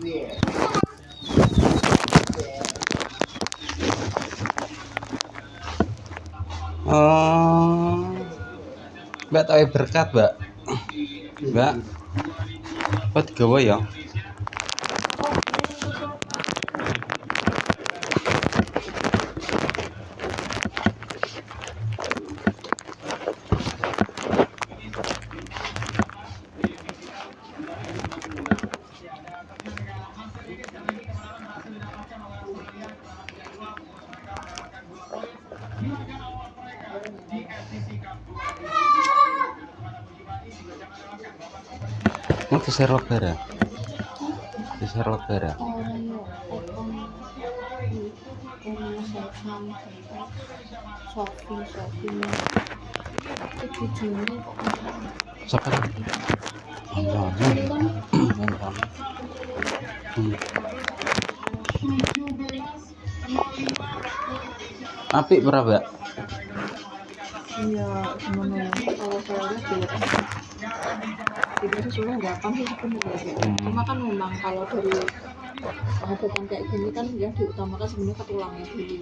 Oh, Mbak tahu berkat, Mbak. Mbak, apa digawa ya? Ini geser logara. Geser logara. Siapa lagi? Apik berapa, Mbak? Iya, gimana ya? Kalau saya lihat ya, tidak sesuai harapan sih sebenarnya. Cuma kan memang kalau dari pengobatan kayak gini kan ya diutamakan sebenarnya ke tulangnya dulu.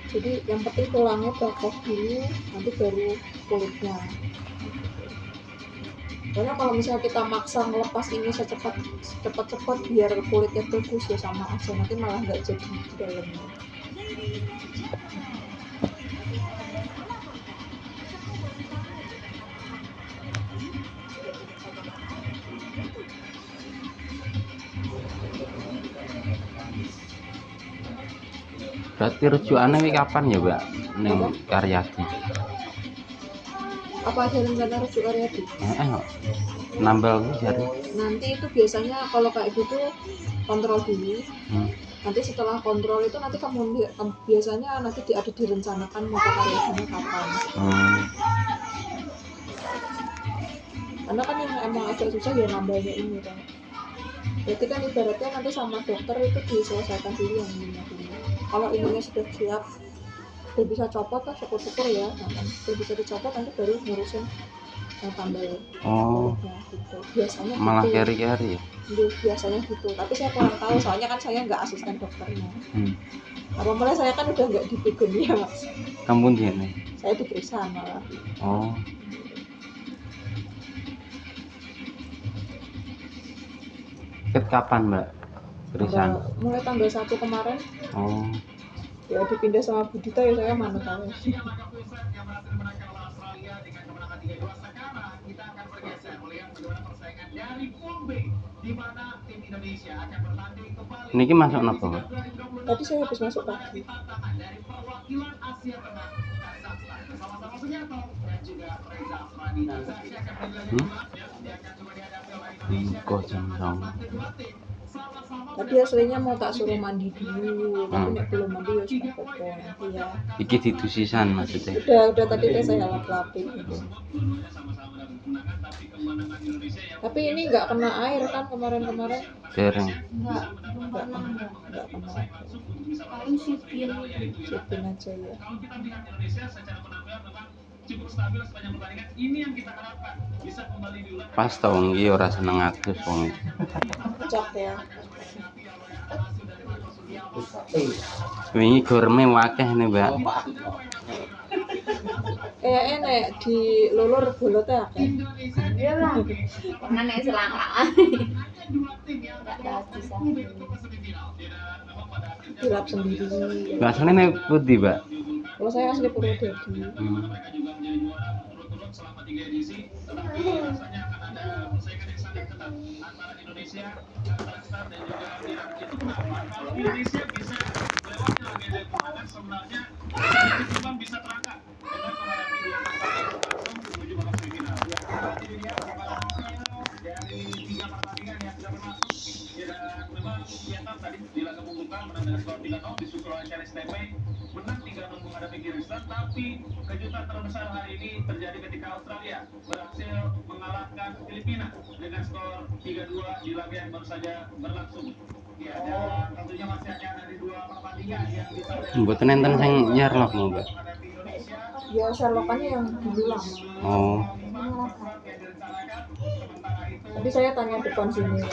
Jadi yang penting tulangnya bakal dulu, nanti baru kulitnya. Karena kalau misalnya kita maksa ngelepas ini cepat biar kulitnya bagus ya sama aja, nanti malah nggak jadi di dalamnya. Berarti rujukannya ini kapan ya, Mbak? Ning Karyadi. Apa ada rencana rujuk Karyadi? Nambal jari. Nanti itu biasanya kalau kayak gitu kontrol dulu. Nanti setelah kontrol itu nanti kamu biasanya nanti ada direncanakan mau ke Karyadinya kapan. Karena kan yang emang agak susah ya nambahnya ini kan. Berarti kan ibaratnya nanti sama dokter itu diselesaikan dulu yang ini dulu. Kalau ininya sudah siap, udah bisa copot kan syukur-syukur ya. Udah bisa dicopot nanti baru ngurusin yang tambal. Gitu. Biasanya malah gitu. keri-keri ya? Biasanya gitu. Tapi saya kurang tahu soalnya kan saya nggak asisten dokternya. Apa saya kan udah nggak dipegang ya, Mas. Kamu di sini? Saya diperiksa malah. Kapan, Mbak? Periksaan? Mulai tanggal 1 kemarin. Ya dipindah sama Budita ya, saya mana tahu. Niki masuk napa, Mbak? Tadi saya habis masuk pagi. Kok jam Tadi aslinya mau tak suruh mandi dulu, tapi nek belum mandi ya sudah apa-apa nanti ya. Iki didusisan maksudnya? Udah tadi saya lap-lapin gitu. Tapi ini nggak kena air kan kemarin-kemarin? Dereng. Nggak kena. Paling sipin aja ya. Pas tau nggih ora seneng adus wong. Cocok ya. Wingi gorme wakeh nih, Mbak. Enek di lulur bolote akeh. Iya lah. Karena nek selangkangan. Dilap sendiri. Biasanya nek putih, Mbak. Kalau saya asli Purwodadi. Menang 3-0 menghadapi Kyrgyzstan, tapi kejutan terbesar hari ini terjadi ketika Australia berhasil mengalahkan Filipina dengan skor 3-2 di laga yang baru saja berlangsung. Ya, dan tentunya masih akan ada 2 pertandingan yang bisa. Mboten enten sing nyerlok, Mbak. Ya serlokannya yang dulu lama. Nanti saya tanya depan sini ya.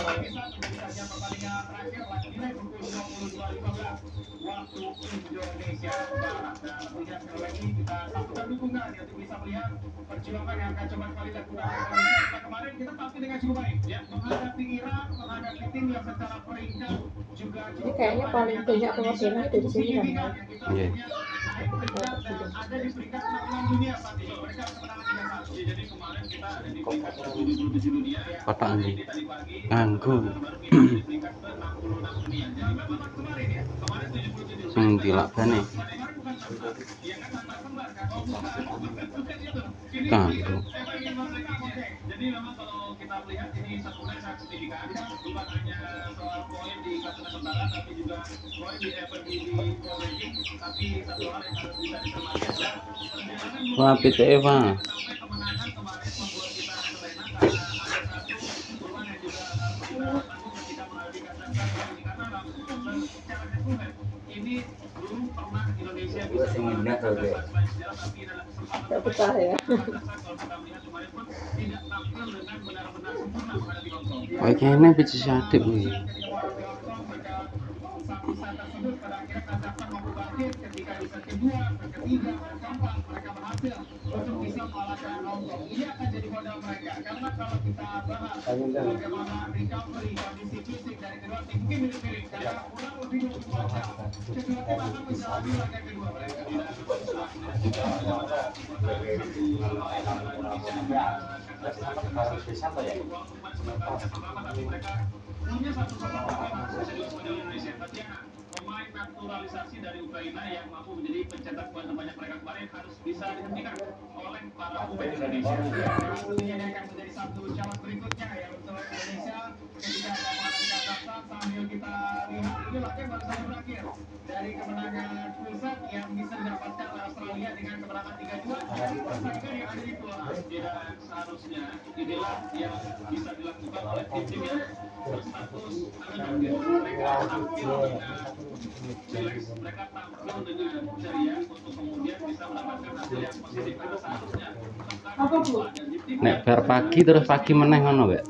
Waktu Indonesia Barat. Dan tentunya sekali lagi kita sambutkan dukungan ya untuk bisa melihat perjuangan yang akan coba kembali dilakukan oleh Indonesia. Kemarin kita tampil dengan cukup baik ya, menghadapi Irak, menghadapi tim yang secara peringkat juga Ini kayaknya paling banyak pengajarannya dari sini kan ya. Iya. ada di peringkat 66 dunia saat ini. Mereka kemenangan 3-1. Jadi kemarin kita ada di peringkat 77 dunia ya. Kotak Hari ini ini tadi pagi nganggu baru kita di peringkat ke-66 dunia. Jangan lupa kemarin ya. Kemarin 77 sing dilakbane nganggu. Jadi memang kalau kita melihat ini satu match sangat signifikan, bukan hanya soal poin di klasemen sementara, tapi juga poin di FPV World Ranking. Tapi satu hal yang harus bisa dicermati adalah perjalanan Wah, PTE Pak. sampai kemenangan kemarin membuat kita terlena karena ada satu peluang yang juga harus kita tanggung ketika menghadapi Kazakhstan ini, karena langsung secara keseluruhan ini belum pernah Indonesia bisa mengalahkan Kazakhstan selain sejarah, tapi dalam kesempatan Gak betah ya. kalau kita melihat kemarin pun tidak tampil dengan benar-benar sempurna menghadapi Hongkong. Kayak kene bisa sadek kuwi. Bisa tersebut pada akhirnya Kazakhstan mampu bangkit ketika di set kedua, set ketiga, set keempat mereka berhasil untuk bisa mengalahkan Hongkong. Ini akan jadi modal mereka karena kalau kita bahas bagaimana recovery kondisi fisik dari kedua tim mungkin mirip-mirip karena kurang lebih 24 jam kedua tim akan menjalani laga kedua mereka tidak punya satu Indonesia. Tatiana, pemain naturalisasi dari Ukraina yang mampu menjadi pencetak poin terbanyak mereka kemarin harus bisa dihentikan oleh para pemain Indonesia. Tentunya dia akan menjadi satu calon berikutnya ya untuk Indonesia ketika akan menghadapi Kazakhstan. Sambil kita lihat ini laga baru saja berakhir dari kemenangan pusat yang bisa didapatkan oleh Australia dengan kemenangan 3-2. Persaingan yang ada di Pulau Asia dan seharusnya inilah yang bisa dilakukan oleh tim yang berstatus underdog. Mereka tampil dengan jelas, mereka tampil dengan ceria untuk kemudian bisa mendapatkan hasil yang positif karena seharusnya Nek bar pagi terus pagi meneh ngono, Mbak.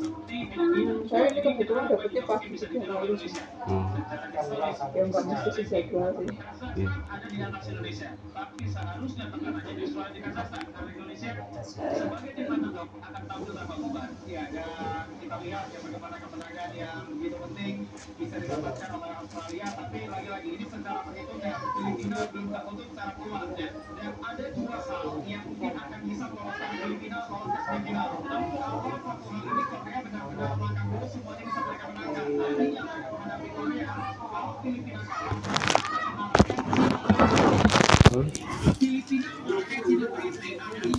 Saya ini kebetulan dapetnya pagi hari sih. Oh. Ya nggak mesti sih jadwal sih. Iya. ada di atas Indonesia, tapi seharusnya tekanannya justru di Kazakhstan karena Indonesia sebagai tim underdog akan tampil tanpa beban. Ya, dan kita lihat ya bagaimana kemenangan yang begitu penting bisa didapatkan oleh Australia, tapi lagi-lagi ini secara perhitungan Filipina belum tertutup secara peluang ya. Dan ada dua hal yang mungkin akan bisa meloloskan Filipina lolos ke semifinal. Dan kalau satu hal ini Korea benar-benar melangkah dulu semuanya bisa mereka menangkan. Tadinya akan menghadapi Korea, kalau Filipina kalah Filipina berpotensi